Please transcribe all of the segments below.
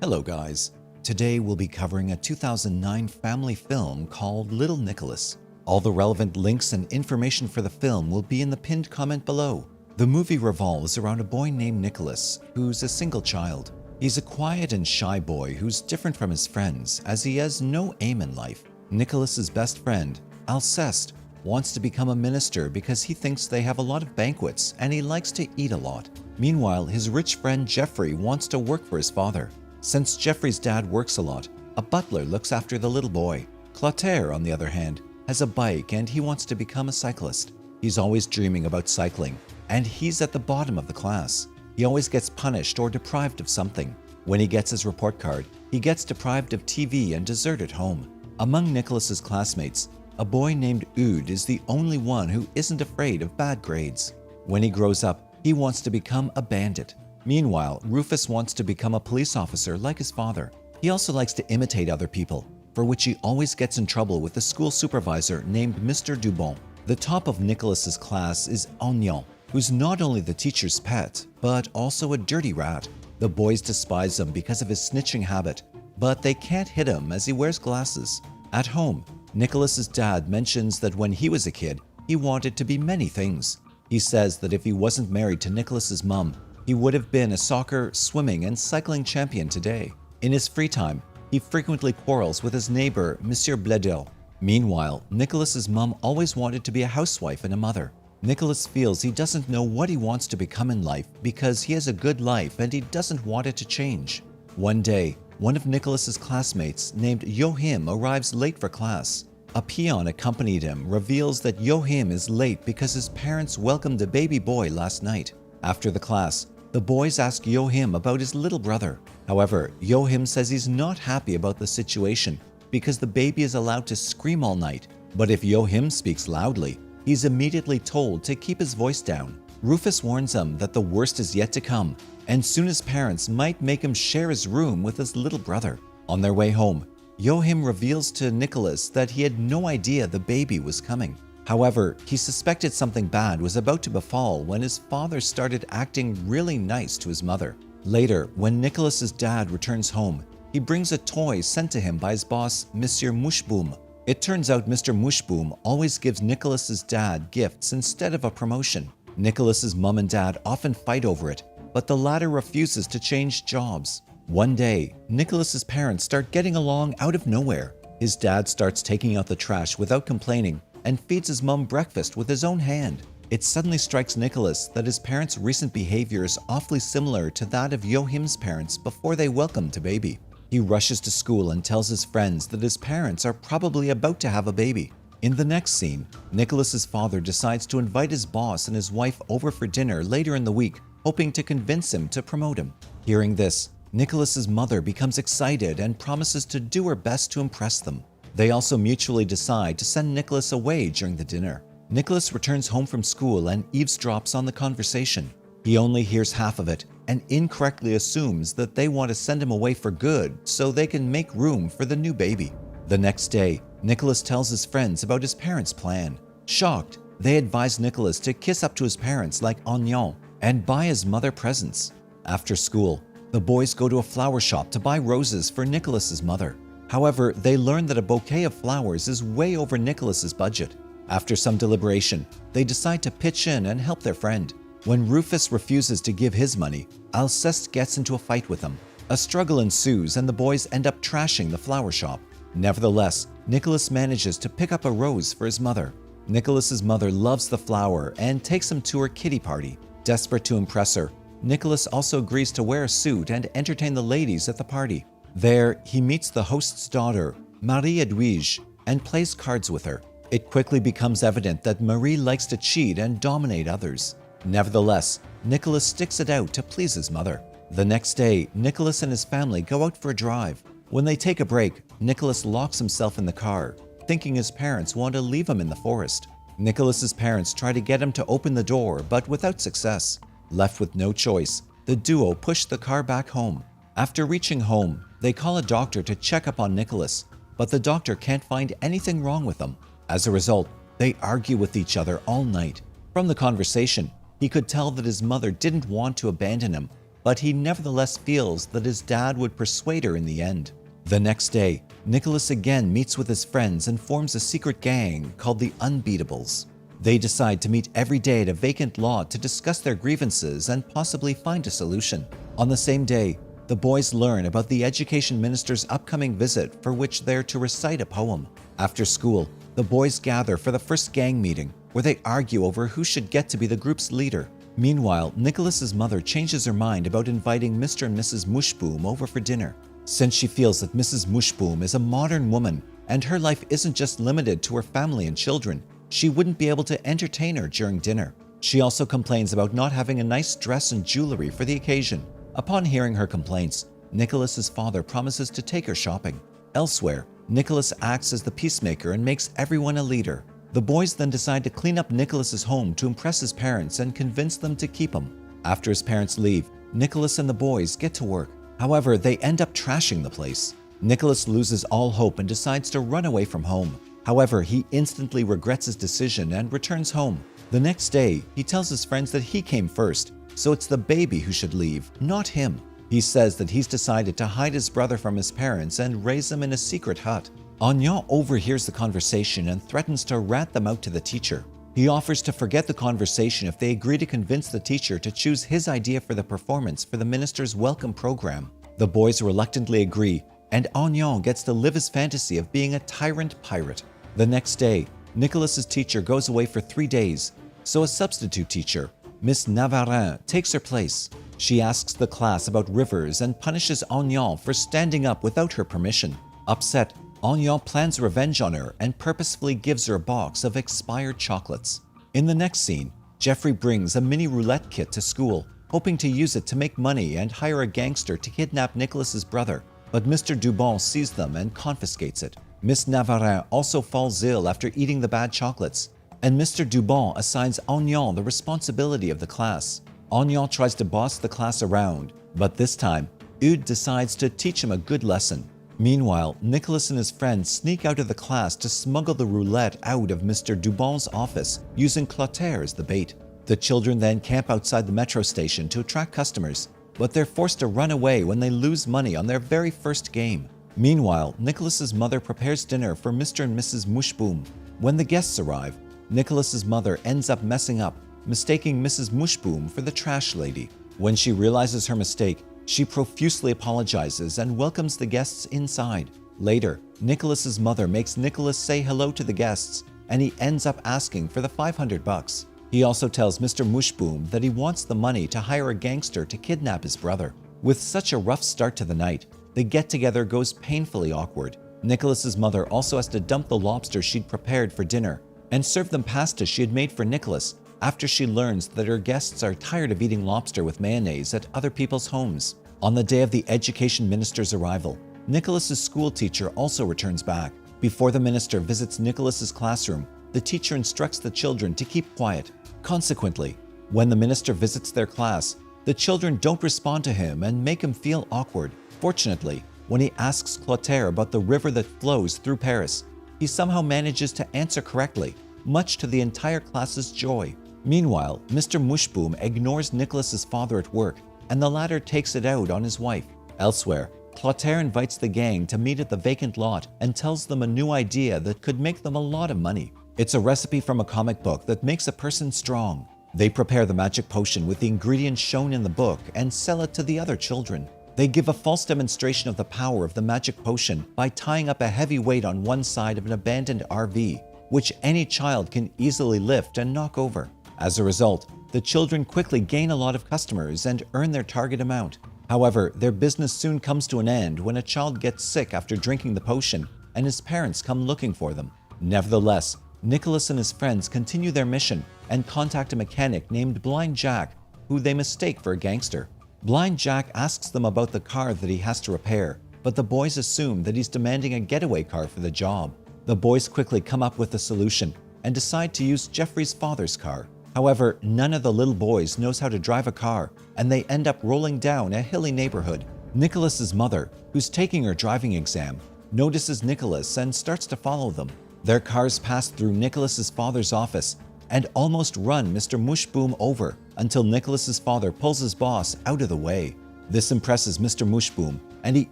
Hello guys, today we'll be covering a 2009 family film called Little Nicholas. All the relevant links and information for the film will be in the pinned comment below. The movie revolves around a boy named Nicholas, who's a single child. He's a quiet and shy boy who's different from his friends as he has no aim in life. Nicholas's best friend, Alceste, wants to become a minister because he thinks they have a lot of banquets and he likes to eat a lot. Meanwhile, his rich friend Jeffrey wants to work for his father. Since Jeffrey's dad works a lot, a butler looks after the little boy. Clotaire, on the other hand, has a bike and he wants to become a cyclist. He's always dreaming about cycling, and he's at the bottom of the class. He always gets punished or deprived of something. When he gets his report card, he gets deprived of TV and dessert at home. Among Nicholas's classmates, a boy named Oud is the only one who isn't afraid of bad grades. When he grows up, he wants to become a bandit. Meanwhile, Rufus wants to become a police officer like his father. He also likes to imitate other people, for which he always gets in trouble with the school supervisor named Mr. Dubon. The top of Nicholas's class is Ognon, who's not only the teacher's pet, but also a dirty rat. The boys despise him because of his snitching habit, but they can't hit him as he wears glasses. At home, Nicholas's dad mentions that when he was a kid, he wanted to be many things. He says that if he wasn't married to Nicholas's mum, he would have been a soccer, swimming, and cycling champion today. In his free time, he frequently quarrels with his neighbor, Monsieur Bledel. Meanwhile, Nicholas's mum always wanted to be a housewife and a mother. Nicholas feels he doesn't know what he wants to become in life because he has a good life and he doesn't want it to change. One day, one of Nicholas's classmates named Yohim arrives late for class. A peon accompanied him reveals that Yohim is late because his parents welcomed a baby boy last night. After the class, the boys ask Yohim about his little brother. However, Yohim says he's not happy about the situation because the baby is allowed to scream all night. But if Yohim speaks loudly, he's immediately told to keep his voice down. Rufus warns him that the worst is yet to come, and soon his parents might make him share his room with his little brother. On their way home, Yohim reveals to Nicholas that he had no idea the baby was coming. However, he suspected something bad was about to befall when his father started acting really nice to his mother. Later, when Nicholas's dad returns home, he brings a toy sent to him by his boss, Monsieur Mushboom. It turns out Mr. Mushboom always gives Nicholas's dad gifts instead of a promotion. Nicholas's mum and dad often fight over it, but the latter refuses to change jobs. One day, Nicholas's parents start getting along out of nowhere. His dad starts taking out the trash without complaining and feeds his mum breakfast with his own hand. It suddenly strikes Nicholas that his parents' recent behavior is awfully similar to that of Yohim's parents before they welcomed the baby. He rushes to school and tells his friends that his parents are probably about to have a baby. In the next scene, Nicholas's father decides to invite his boss and his wife over for dinner later in the week, hoping to convince him to promote him. Hearing this, Nicholas's mother becomes excited and promises to do her best to impress them. They also mutually decide to send Nicholas away during the dinner. Nicholas returns home from school and eavesdrops on the conversation. He only hears half of it and incorrectly assumes that they want to send him away for good so they can make room for the new baby. The next day, Nicholas tells his friends about his parents' plan. Shocked, they advise Nicholas to kiss up to his parents like Ognon and buy his mother presents. After school, the boys go to a flower shop to buy roses for Nicholas's mother. However, they learn that a bouquet of flowers is way over Nicholas's budget. After some deliberation, they decide to pitch in and help their friend. When Rufus refuses to give his money, Alceste gets into a fight with him. A struggle ensues and the boys end up trashing the flower shop. Nevertheless, Nicholas manages to pick up a rose for his mother. Nicholas's mother loves the flower and takes him to her kiddie party. Desperate to impress her, Nicholas also agrees to wear a suit and entertain the ladies at the party. There, he meets the host's daughter, Marie Edwige, and plays cards with her. It quickly becomes evident that Marie likes to cheat and dominate others. Nevertheless, Nicholas sticks it out to please his mother. The next day, Nicholas and his family go out for a drive. When they take a break, Nicholas locks himself in the car, thinking his parents want to leave him in the forest. Nicholas's parents try to get him to open the door, but without success. Left with no choice, the duo push the car back home. After reaching home, they call a doctor to check up on Nicholas, but the doctor can't find anything wrong with him. As a result, they argue with each other all night. From the conversation, he could tell that his mother didn't want to abandon him, but he nevertheless feels that his dad would persuade her in the end. The next day, Nicholas again meets with his friends and forms a secret gang called the Unbeatables. They decide to meet every day at a vacant lot to discuss their grievances and possibly find a solution. On the same day, the boys learn about the education minister's upcoming visit, for which they're to recite a poem. After school, the boys gather for the first gang meeting, where they argue over who should get to be the group's leader. Meanwhile, Nicholas's mother changes her mind about inviting Mr. and Mrs. Mushboom over for dinner, since she feels that Mrs. Mushboom is a modern woman and her life isn't just limited to her family and children. She wouldn't be able to entertain her during dinner. She also complains about not having a nice dress and jewelry for the occasion. Upon hearing her complaints, Nicholas's father promises to take her shopping. Elsewhere, Nicholas acts as the peacemaker and makes everyone a leader. The boys then decide to clean up Nicholas's home to impress his parents and convince them to keep him. After his parents leave, Nicholas and the boys get to work. However, they end up trashing the place. Nicholas loses all hope and decides to run away from home. However, he instantly regrets his decision and returns home. The next day, he tells his friends that he came first, so it's the baby who should leave, not him. He says that he's decided to hide his brother from his parents and raise him in a secret hut. Anya overhears the conversation and threatens to rat them out to the teacher. He offers to forget the conversation if they agree to convince the teacher to choose his idea for the performance for the minister's welcome program. The boys reluctantly agree, and Anya gets to live his fantasy of being a tyrant pirate. The next day, Nicholas's teacher goes away for 3 days, so a substitute teacher, Miss Navarin, takes her place. She asks the class about rivers and punishes Anya for standing up without her permission. Upset, Anya plans revenge on her and purposefully gives her a box of expired chocolates. In the next scene, Jeffrey brings a mini roulette kit to school, hoping to use it to make money and hire a gangster to kidnap Nicholas's brother, but Mr. Dubon sees them and confiscates it. Miss Navarin also falls ill after eating the bad chocolates, and Mr. Dubon assigns Anya the responsibility of the class. Anya tries to boss the class around, but this time, Eudes decides to teach him a good lesson. Meanwhile, Nicholas and his friends sneak out of the class to smuggle the roulette out of Mr. Dubon's office, using Clotaire as the bait. The children then camp outside the metro station to attract customers, but they're forced to run away when they lose money on their very first game. Meanwhile, Nicholas's mother prepares dinner for Mr. and Mrs. Mushboom. When the guests arrive, Nicholas's mother ends up messing up, mistaking Mrs. Mushboom for the trash lady. When she realizes her mistake, she profusely apologizes and welcomes the guests inside. Later, Nicholas's mother makes Nicholas say hello to the guests, and he ends up asking for the $500. He also tells Mr. Mushboom that he wants the money to hire a gangster to kidnap his brother. With such a rough start to the night, the get-together goes painfully awkward. Nicholas's mother also has to dump the lobster she'd prepared for dinner and serve them pasta she had made for Nicholas after she learns that her guests are tired of eating lobster with mayonnaise at other people's homes. On the day of the education minister's arrival, Nicholas's school teacher also returns back. Before the minister visits Nicholas's classroom, the teacher instructs the children to keep quiet. Consequently, when the minister visits their class, the children don't respond to him and make him feel awkward. Fortunately, when he asks Clotaire about the river that flows through Paris, he somehow manages to answer correctly, much to the entire class's joy. Meanwhile, Mr. Mushboom ignores Nicholas's father at work, and the latter takes it out on his wife. Elsewhere, Clotaire invites the gang to meet at the vacant lot and tells them a new idea that could make them a lot of money. It's a recipe from a comic book that makes a person strong. They prepare the magic potion with the ingredients shown in the book and sell it to the other children. They give a false demonstration of the power of the magic potion by tying up a heavy weight on one side of an abandoned RV, which any child can easily lift and knock over. As a result, the children quickly gain a lot of customers and earn their target amount. However, their business soon comes to an end when a child gets sick after drinking the potion and his parents come looking for them. Nevertheless, Nicholas and his friends continue their mission and contact a mechanic named Blind Jack, who they mistake for a gangster. Blind Jack asks them about the car that he has to repair, but the boys assume that he's demanding a getaway car for the job. The boys quickly come up with a solution and decide to use Jeffrey's father's car. However, none of the little boys knows how to drive a car, and they end up rolling down a hilly neighborhood. Nicholas's mother, who's taking her driving exam, notices Nicholas and starts to follow them. Their cars pass through Nicholas's father's office and almost run Mr. Mushboom over until Nicholas's father pulls his boss out of the way. This impresses Mr. Mushboom, and he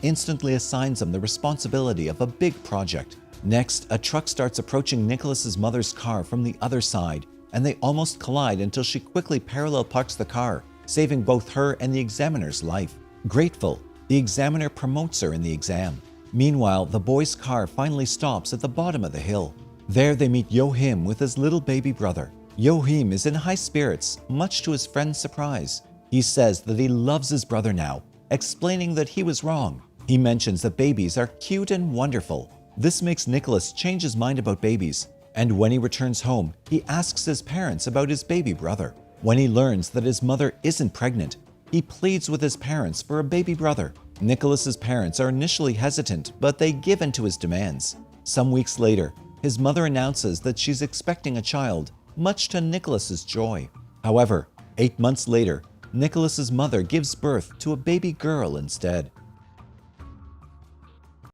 instantly assigns him the responsibility of a big project. Next, a truck starts approaching Nicholas's mother's car from the other side, and they almost collide until she quickly parallel parks the car, saving both her and the examiner's life. Grateful, the examiner promotes her in the exam. Meanwhile, the boy's car finally stops at the bottom of the hill. There they meet Yo-him with his little baby brother. Yo-him is in high spirits, much to his friend's surprise. He says that he loves his brother now, explaining that he was wrong. He mentions that babies are cute and wonderful. This makes Nicholas change his mind about babies, and when he returns home, he asks his parents about his baby brother. When he learns that his mother isn't pregnant, he pleads with his parents for a baby brother. Nicholas's parents are initially hesitant, but they give in to his demands. Some weeks later, his mother announces that she's expecting a child, much to Nicholas's joy. However, 8 months later, Nicholas's mother gives birth to a baby girl instead.